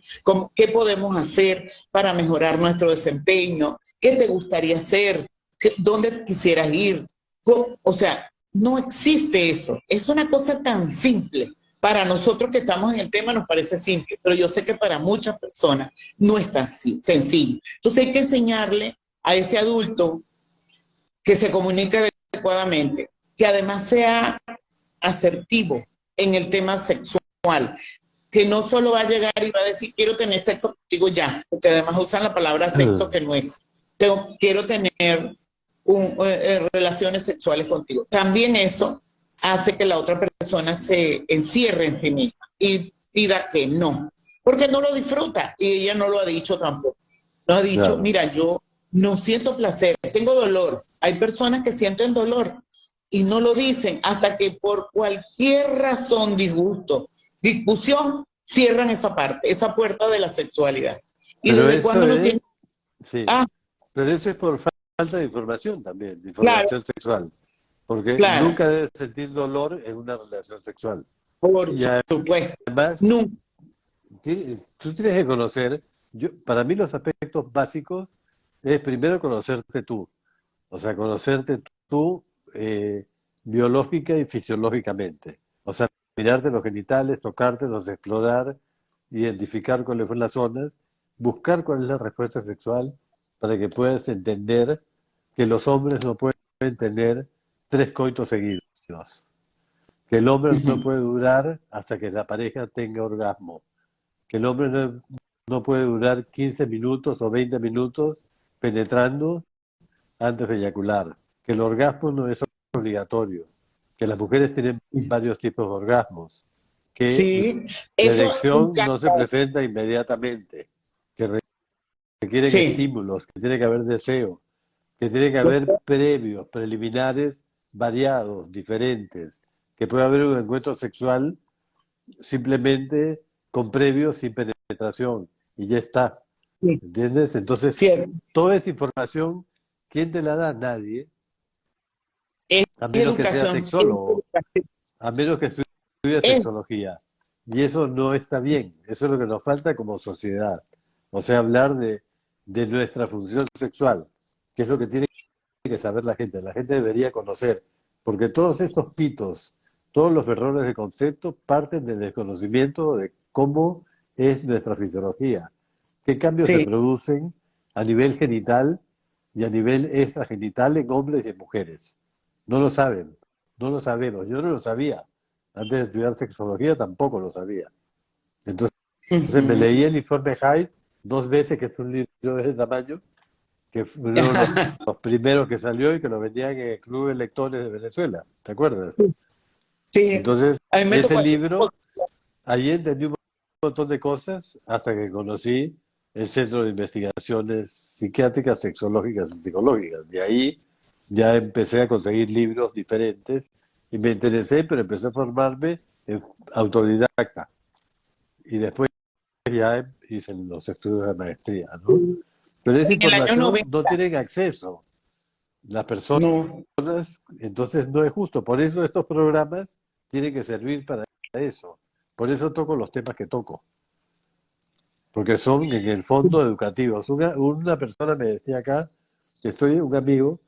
qué podemos hacer para mejorar nuestro desempeño, qué te gustaría hacer, dónde quisieras ir. O sea, no existe eso. Es una cosa tan simple. Para nosotros que estamos en el tema nos parece simple, pero yo sé que para muchas personas no es tan sencillo. Entonces hay que enseñarle a ese adulto que se comunique adecuadamente, que además sea asertivo en el tema sexual, que no solo va a llegar y va a decir quiero tener sexo contigo ya, porque además usan la palabra sexo que no es. Quiero tener relaciones sexuales contigo. También eso hace que la otra persona se encierre en sí misma y pida que no, porque no lo disfruta y ella no lo ha dicho tampoco. No ha dicho, Claro. mira, yo no siento placer, tengo dolor. Hay personas que sienten dolor y no lo dicen hasta que por cualquier razón, disgusto, discusión, cierran esa parte, esa puerta de la sexualidad. ¿Y Pero desde eso cuándo no tiene? es, sí, Ah, pero eso es por falta de información también, de claro, información sexual, porque claro, nunca debes sentir dolor en una relación sexual. por Y supuesto. además, Nunca. tú tienes que conocer, para mí los aspectos básicos es primero conocerte tú, o sea, conocerte tú biológica y fisiológicamente. O sea, mirarte los genitales, tocártelos, explorar, identificar cuáles son las zonas, buscar cuál es la respuesta sexual para que puedas entender que los hombres no pueden tener tres coitos seguidos, que el hombre no Ujú. puede durar hasta que la pareja tenga orgasmo, que el hombre no puede durar 15 minutos o 20 minutos penetrando antes de eyacular, que el orgasmo no es obligatorio, que las mujeres tienen varios tipos de orgasmos, que Sí, la eso erección nunca. no se presenta inmediatamente, que requieren Sí, estímulos, que tiene que haber deseo, que tiene que haber previos, preliminares variados, diferentes, que puede haber un encuentro sexual simplemente con previos sin penetración y ya está, sí, ¿entiendes? Entonces, cierto. toda esa información, ¿quién te la da? Nadie, Es a menos que sea educación, sexólogo, a menos que estudie es, sexología. Y eso no está bien, eso es lo que nos falta como sociedad. O sea, hablar de nuestra función sexual, que es lo que tiene que saber la gente. La gente debería conocer, porque todos estos pitos, todos los errores de concepto parten del desconocimiento de cómo es nuestra fisiología, qué cambios se sí, producen a nivel genital y a nivel extragenital en hombres y en mujeres. No lo saben, no lo sabemos. Yo no lo sabía. Antes de estudiar sexología tampoco lo sabía. Entonces me ujú. leí el informe Hyde dos veces, que es un libro de ese tamaño, que fue uno de los primeros que salió y que lo vendían en el Club de Lectores de Venezuela, ¿te acuerdas? Sí, Entonces, a mí me ese tocó. libro, ahí entendí un montón de cosas hasta que conocí el Centro de Investigaciones Psiquiátricas, Sexológicas y Psicológicas. De ahí ya empecé a conseguir libros diferentes y me interesé, pero empecé a formarme en autodidacta. Y después ya hice los estudios de maestría, ¿no? En Pero esa el año información 90, no tienen acceso las personas, no. entonces no es justo. Por eso estos programas tienen que servir para eso. Por eso toco los temas que toco, porque son en el fondo educativos. Una persona me decía acá, que soy un amigo,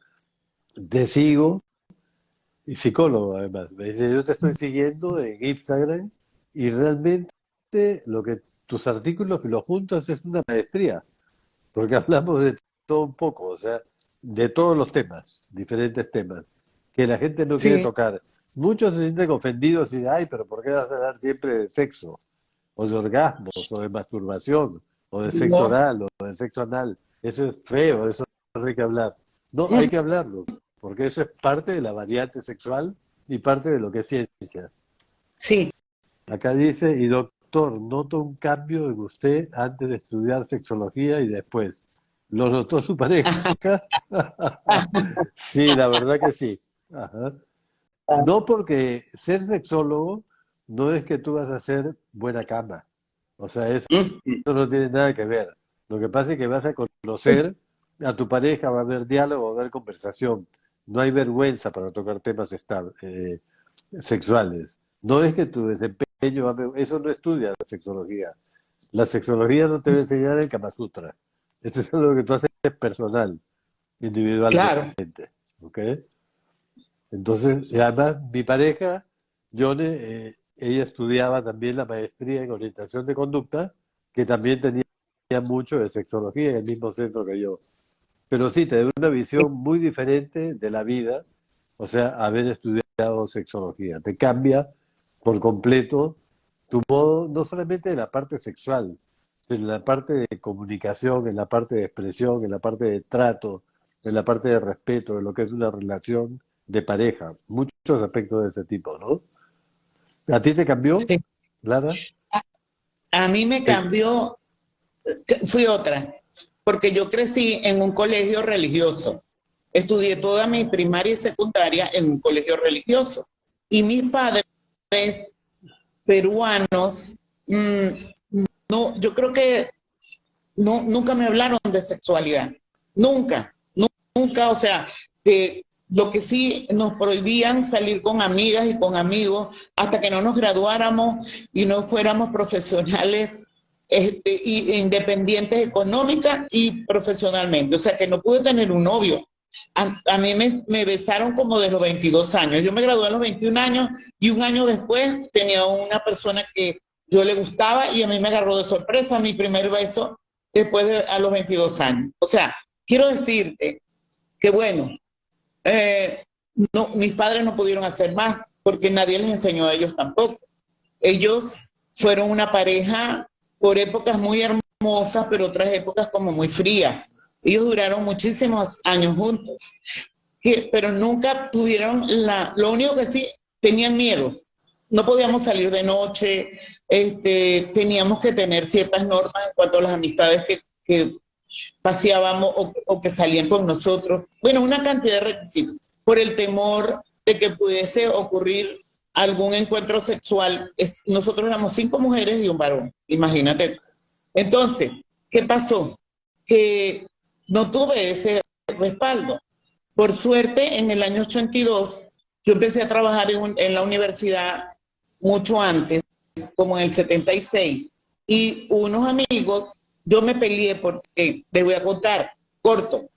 te sigo, y psicólogo además, me dice, yo te estoy siguiendo en Instagram y realmente lo que tus artículos y los juntos es una maestría, porque hablamos de todo un poco, o sea, de todos los temas, diferentes temas, que la gente no quiere Sí, tocar. Muchos se sienten ofendidos y dicen, ay, pero ¿por qué vas a hablar siempre de sexo? O de orgasmos, o de masturbación, o de sexo no. oral, o de sexo anal. Eso es feo, eso no hay que hablar. No, hay que hablarlo, porque eso es parte de la variante sexual y parte de lo que es ciencia. Sí. Acá dice, y doctor, noto un cambio en usted antes de estudiar sexología y después. ¿Lo notó su pareja? Sí, la verdad que sí. Ajá. No, porque ser sexólogo no es que tú vas a hacer buena cama. O sea, eso no tiene nada que ver. Lo que pasa es que vas a conocer a tu pareja, va a haber diálogo, va a haber conversación. No hay vergüenza para tocar temas sexuales. No es que tu desempeño, eso no estudia la sexología. La sexología no te va a enseñar el Kama Sutra. Esto es algo que tú haces personal, individualmente. Claro. ¿Ok? Entonces, y además, mi pareja, Yone, ella estudiaba también la maestría en orientación de conducta, que también tenía mucho de sexología en el mismo centro que yo. Pero sí, te da una visión muy diferente de la vida, o sea, haber estudiado sexología. Te cambia por completo tu modo, no solamente de la parte sexual, sino en la parte de comunicación, en la parte de expresión, en la parte de trato. en la parte de respeto, de lo que es una relación de pareja, muchos aspectos de ese tipo, ¿no? ¿A ti te cambió, Sí. Lara? A mí me Te- cambió, fui otra, porque yo crecí en un colegio religioso. Estudié toda mi primaria y secundaria en un colegio religioso. Y mis padres peruanos, mmm, no, yo creo que no, nunca me hablaron de sexualidad. Nunca, nunca, o sea, lo que sí nos prohibían salir con amigas y con amigos hasta que no nos graduáramos y no fuéramos profesionales y independientes económica y profesionalmente. O sea, que no pude tener un novio. A mí me besaron como de los 22 años. Yo me gradué a los 21 años y un año después tenía una persona que yo le gustaba y a mí me agarró de sorpresa mi primer beso después a los 22 años. O sea, quiero decirte que bueno, eh, no, mis padres no pudieron hacer más porque nadie les enseñó a ellos tampoco. Ellos fueron una pareja por épocas muy hermosas, pero otras épocas como muy frías. Ellos duraron muchísimos años juntos, pero nunca tuvieron lo único que sí, tenían miedo. No podíamos salir de noche, teníamos que tener ciertas normas en cuanto a las amistades que paseábamos o que salían con nosotros. Bueno, una cantidad de requisitos por el temor de que pudiese ocurrir algún encuentro sexual. Nosotros éramos 5 mujeres y un varón, imagínate. Entonces, ¿qué pasó? Que no tuve ese respaldo. Por suerte, en el año 82, yo empecé a trabajar en la universidad mucho antes, como en el 76, y unos amigos, yo me peleé porque, te voy a contar, corto,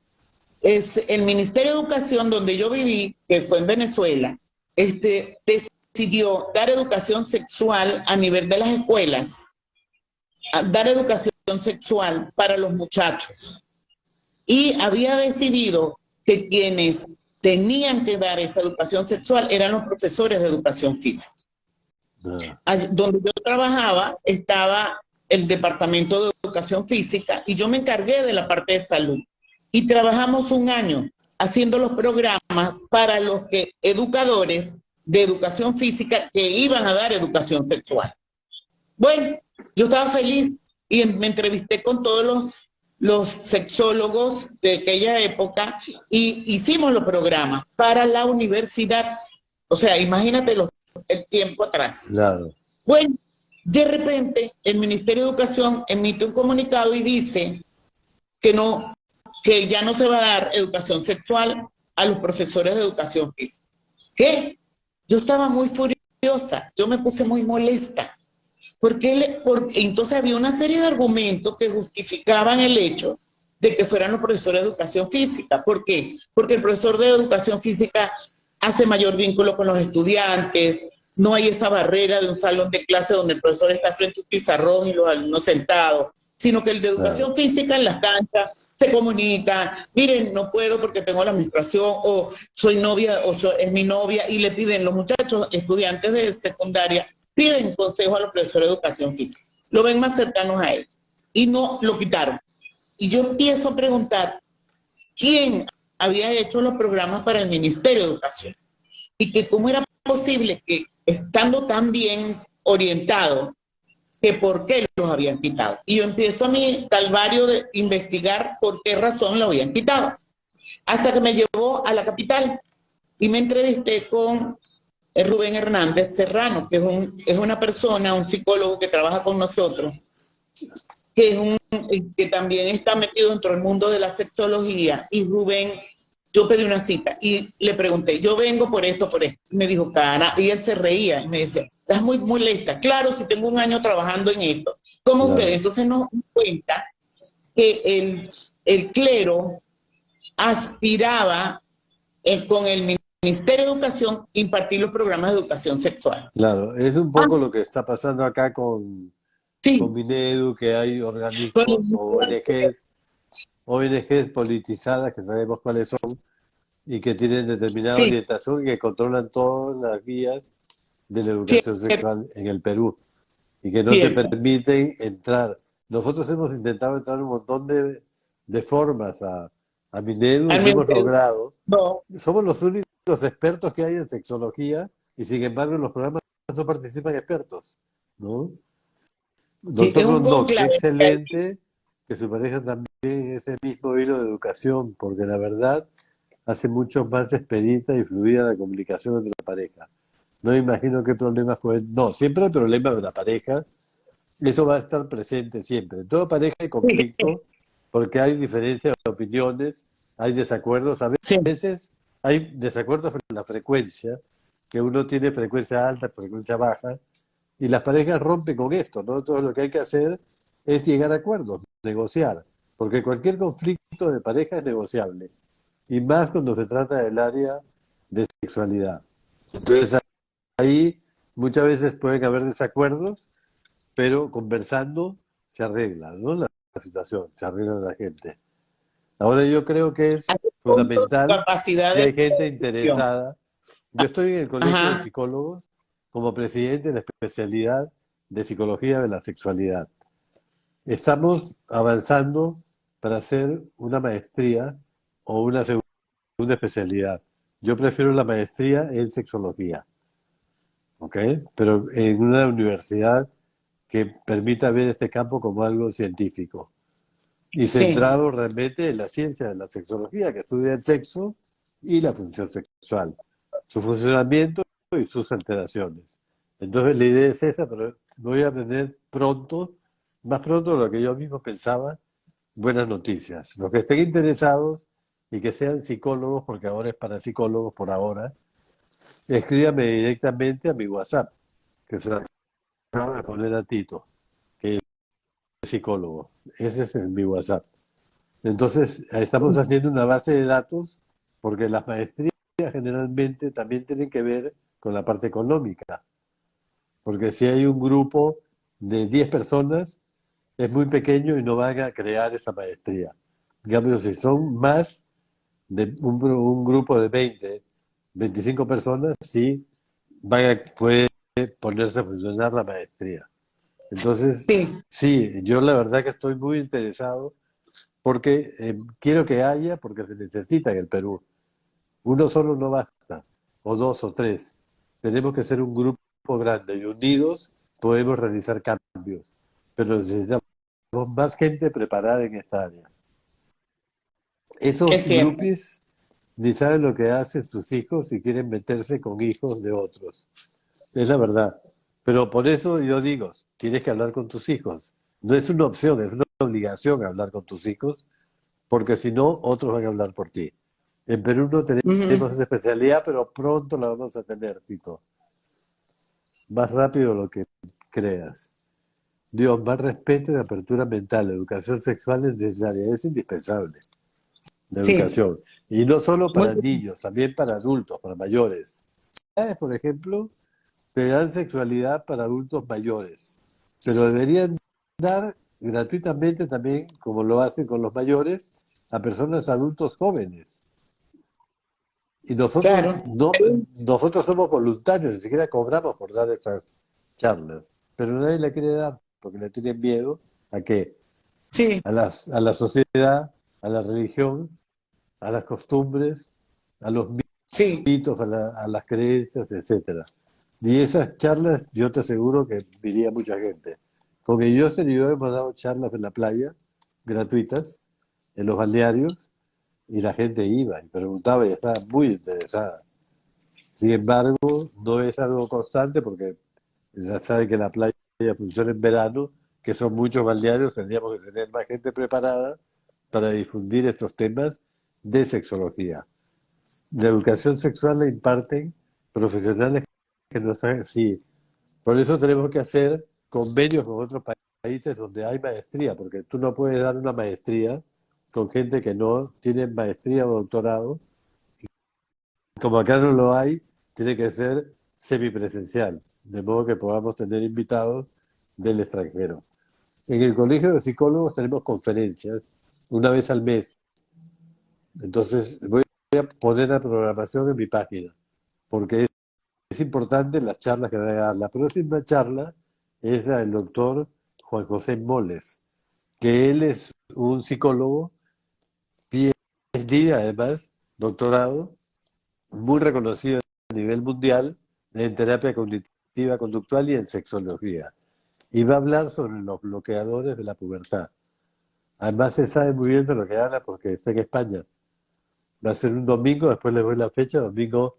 es el Ministerio de Educación donde yo viví, que fue en Venezuela, decidió dar educación sexual a nivel de las escuelas, dar educación sexual para los muchachos. Y había decidido que quienes tenían que dar esa educación sexual eran los profesores de educación física. No. Donde yo trabajaba estaba el departamento de educación física y yo me encargué de la parte de salud. Y trabajamos un año haciendo los programas para los educadores de educación física que iban a dar educación sexual. Bueno, yo estaba feliz y me entrevisté con todos los sexólogos de aquella época y hicimos los programas para la universidad. O sea, imagínate el tiempo atrás. Claro. Bueno, de repente el Ministerio de Educación emite un comunicado y dice que no, que ya no se va a dar educación sexual a los profesores de educación física. ¿Qué? Yo estaba muy furiosa, yo me puse muy molesta, porque entonces había una serie de argumentos que justificaban el hecho de que fueran los profesores de educación física. ¿Por qué? Porque el profesor de educación física hace mayor vínculo con los estudiantes, no hay esa barrera de un salón de clase donde el profesor está frente a un pizarrón y los alumnos sentados, sino que el de educación Claro. física en las canchas se comunica, miren, no puedo porque tengo la menstruación, o soy novia, es mi novia, y le piden los muchachos, estudiantes de secundaria, piden consejo a los profesores de educación física. Lo ven más cercanos a él. Y no lo quitaron. Y yo empiezo a preguntar, ¿quién había hecho los programas para el Ministerio de Educación? Y que cómo era posible que, estando tan bien orientado, que por qué los habían quitado. Y yo empiezo a mi calvario de investigar por qué razón lo habían quitado. Hasta que me llevó a la capital y me entrevisté con Rubén Hernández Serrano, que es una persona, un psicólogo que trabaja con nosotros, que también está metido dentro del mundo de la sexología. Y Rubén, yo pedí una cita y le pregunté, yo vengo por esto, por esto. Me dijo, cara, y él se reía y me decía, estás muy molesta. Claro, si tengo un año trabajando en esto. ¿Cómo Claro. ustedes? Entonces nos damos cuenta que el clero aspiraba con el Ministerio de Educación impartir los programas de educación sexual. Claro, es un Ah, poco lo que está pasando acá con sí, Minedu, que hay con organismos o ONGs politizadas, que sabemos cuáles son, y que tienen determinada sí, orientación y que controlan todas las guías de la educación cierto, sexual en el Perú, y que no te cierto. permiten entrar. Nosotros hemos intentado entrar un montón de formas a A Minedus Al hemos menos, logrado, no. somos los únicos expertos que hay en sexología y sin embargo en los programas no participan expertos, ¿no? Sí, es Doctor un Rondón, qué conclave. excelente que su pareja también ese mismo hilo de educación, porque la verdad hace mucho más expedita y fluida la comunicación entre la pareja. No me imagino qué problemas pueden... No, siempre hay problemas de la pareja, eso va a estar presente siempre. En toda pareja hay conflicto, porque hay diferencias de opiniones, hay desacuerdos, a Sí, veces hay desacuerdos en la frecuencia, que uno tiene frecuencia alta, frecuencia baja, y las parejas rompen con esto, ¿no? Todo lo que hay que hacer es llegar a acuerdos, negociar, porque cualquier conflicto de pareja es negociable, y más cuando se trata del área de sexualidad. Entonces ahí muchas veces pueden haber desacuerdos, pero conversando se arregla, ¿no? La situación, se arregla la gente. Ahora yo creo que es hasta el punto su fundamental capacidad si de hay gente negociación. interesada. Yo estoy en el Colegio de Ajá, Psicólogos como presidente de la especialidad de Psicología de la Sexualidad. Estamos avanzando para hacer una maestría o una segunda especialidad. Yo prefiero la maestría en sexología, ¿ok? Pero en una universidad que permita ver este campo como algo científico y sí, centrado realmente en la ciencia de la sexología, que estudia el sexo y la función sexual, su funcionamiento y sus alteraciones. Entonces la idea es esa, pero voy a tener pronto, más pronto de lo que yo mismo pensaba, buenas noticias. Los que estén interesados y que sean psicólogos, porque ahora es para psicólogos por ahora, escríbame directamente a mi WhatsApp, que se lo acabo de poner a Tito, que es psicólogo. Ese es mi WhatsApp. Entonces, estamos haciendo una base de datos porque las maestrías generalmente también tienen que ver con la parte económica, porque si hay un grupo de 10 personas, es muy pequeño y no van a crear esa maestría. En cambio, si son más de un grupo de 20, 25 personas, sí puede ponerse a funcionar la maestría. Entonces, sí, sí, yo la verdad que estoy muy interesado porque quiero que haya, porque se necesita en el Perú. Uno solo no basta, o dos o tres. Tenemos que ser un grupo grande y unidos podemos realizar cambios, pero necesitamos más gente preparada en esta área. es Esos cierto. groupies ni saben lo que hacen sus hijos y quieren meterse con hijos de otros. Es la verdad. Pero por eso yo digo, tienes que hablar con tus hijos. No es una opción, es una obligación hablar con tus hijos porque si no, otros van a hablar por ti. En Perú no Ujú. tenemos esa especialidad, pero pronto la vamos a tener, Tito. Más rápido de lo que creas. Dios, más respeto y apertura mental. La educación sexual es necesaria, es indispensable. La Sí, educación. Y no solo muy para niños, también para adultos, para mayores. Por ejemplo, te dan sexualidad para adultos mayores, pero deberían dar gratuitamente también, como lo hacen con los mayores, a personas adultos jóvenes. Y nosotros claro. no, nosotros somos voluntarios, ni siquiera cobramos por dar esas charlas, pero nadie la quiere dar porque le tienen miedo a qué, Sí, a la sociedad, a la religión, a las costumbres, a los sí, mitos, a las creencias, etcétera. Y esas charlas, yo te aseguro que iría mucha gente. Con ellos y yo hemos dado charlas en la playa, gratuitas, en los balnearios, y la gente iba y preguntaba y estaba muy interesada. Sin embargo, no es algo constante porque ya sabe que la playa funciona en verano, que son muchos balnearios, tendríamos que tener más gente preparada para difundir estos temas de sexología. La educación sexual la imparten profesionales que no saben, sí. Por eso tenemos que hacer convenios con otros países donde hay maestría, porque tú no puedes dar una maestría con gente que no tiene maestría o doctorado. Como acá no lo hay, tiene que ser semipresencial, de modo que podamos tener invitados del extranjero. En el Colegio de Psicólogos tenemos conferencias una vez al mes. Entonces voy a poner la programación en mi página, porque es importante las charlas que va a dar. La próxima charla es la del doctor Juan José Moles, que él es un psicólogo, PhD, además, doctorado, muy reconocido a nivel mundial en terapia cognitiva conductual y en sexología. Y va a hablar sobre los bloqueadores de la pubertad. Además, se sabe muy bien de lo que habla porque sé que España va a ser un domingo, después les doy la fecha, domingo,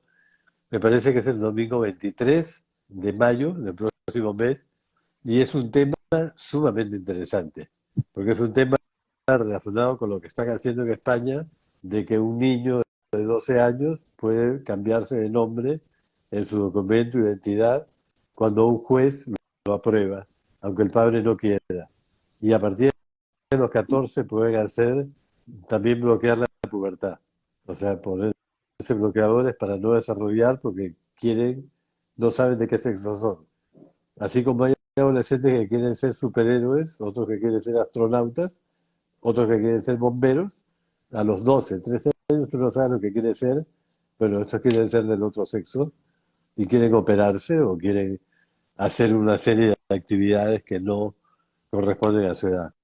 me parece que es el domingo 23 de mayo del próximo mes, y es un tema sumamente interesante, porque es un tema relacionado con lo que están haciendo en España, de que un niño de 12 años puede cambiarse de nombre en su documento de identidad cuando un juez lo aprueba, aunque el padre no quiera. Y a partir de los 14 pueden hacer también bloquear la pubertad. O sea, ponerse bloqueadores para no desarrollar porque quieren, no saben de qué sexo son. Así como hay adolescentes que quieren ser superhéroes, otros que quieren ser astronautas, otros que quieren ser bomberos, a los 12, 13 años tú no sabes lo que quiere ser, pero estos quieren ser del otro sexo y quieren operarse o quieren hacer una serie de actividades que no corresponden a su edad.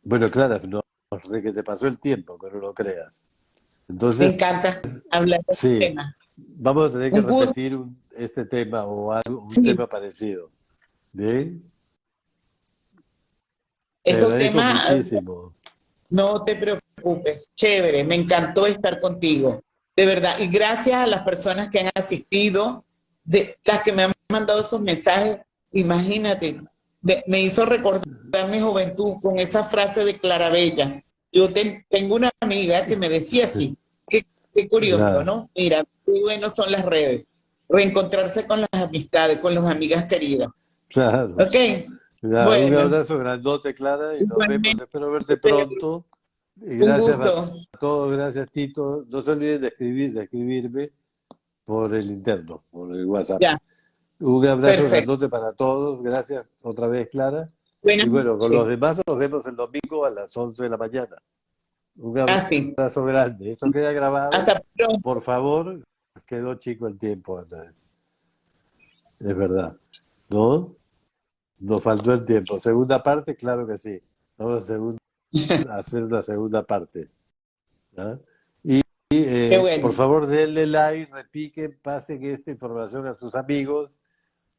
Bueno, Clara, no sé que te pasó el tiempo, pero no lo creas. Me Entonces, encanta hablar de este sí, tema. vamos a tener que Un gusto. repetir este tema o algo, un Sí, tema parecido. Bien, te estos agradezco temas, muchísimo. no te preocupes. Chévere, me encantó estar contigo. De verdad. Y gracias a las personas que han asistido, de las que me han mandado esos mensajes. Imagínate, me hizo recordar mi juventud con esa frase de Clarabella. Tengo una amiga que me decía así. Qué curioso, Ya, ¿no? Mira, qué buenos son las redes. Reencontrarse con las amistades, con las amigas queridas. claro. ¿Ok? Ya, un Bueno, abrazo grandote, Clara, y nos vemos. igualmente, Espero verte pronto. Y un gracias a gusto. todos, gracias, Tito. No se olviden de escribirme por el interno, por el WhatsApp. Ya, Un abrazo perfecto. grandote para todos. Gracias otra vez, Clara. Buenas Y bueno, con los noches. demás nos vemos el domingo a las 11 de la mañana. Un Así. abrazo grande. Esto queda grabado. Hasta pronto. Por favor, quedó chico el tiempo, Andrés. Es verdad. ¿No? Nos faltó el tiempo. Segunda parte, claro que sí. Vamos a hacer una segunda parte. ¿Ya? Y Qué por bueno. favor, denle like, repiquen, pasen esta información a sus amigos.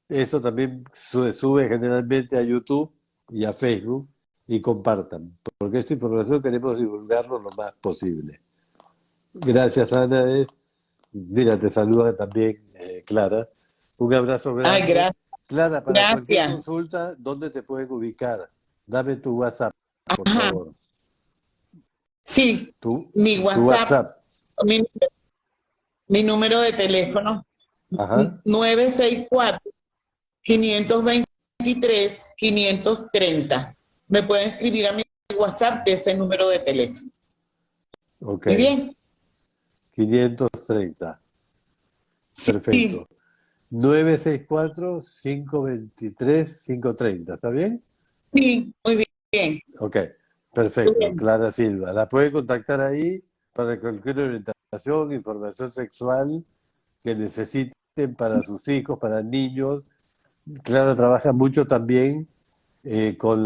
Eso también se sube generalmente a YouTube y a Facebook y compartan, porque esta información queremos divulgarlo lo más posible. Gracias, Ana. Mira, te saluda también Clara. Un abrazo Ay, grande. gracias. Clara, para cualquier Gracias. consulta, ¿dónde te pueden ubicar? Dame tu WhatsApp, por Ajá. favor. Sí, Tu, mi tu WhatsApp, WhatsApp. mi, mi número de teléfono, Ajá. 964-523-530. Me pueden escribir a mi WhatsApp de ese número de teléfono. Ok. Muy bien. 530. Sí, Perfecto. 964-523-530. ¿Está bien? sí, muy bien. Ok. Perfecto. Clara Silva. La puede contactar ahí para cualquier orientación, información sexual que necesiten para sus hijos, para niños. Clara trabaja mucho también con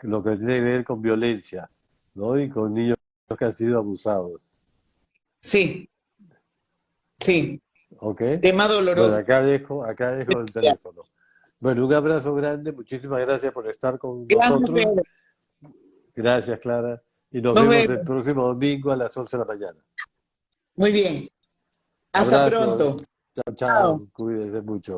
lo que tiene que ver con violencia, ¿no? Y con niños que han sido abusados. Sí, sí. ¿Ok? Tema Bueno, doloroso. acá dejo el teléfono. Bueno, un abrazo grande, muchísimas gracias por estar con Gracias, nosotros. Pedro. Gracias, Clara. Y nos Nos vemos el vemos. próximo domingo a las 11 de la mañana. Muy bien. Hasta Abrazos. pronto. Chao, Chao. chao. Cuídense mucho.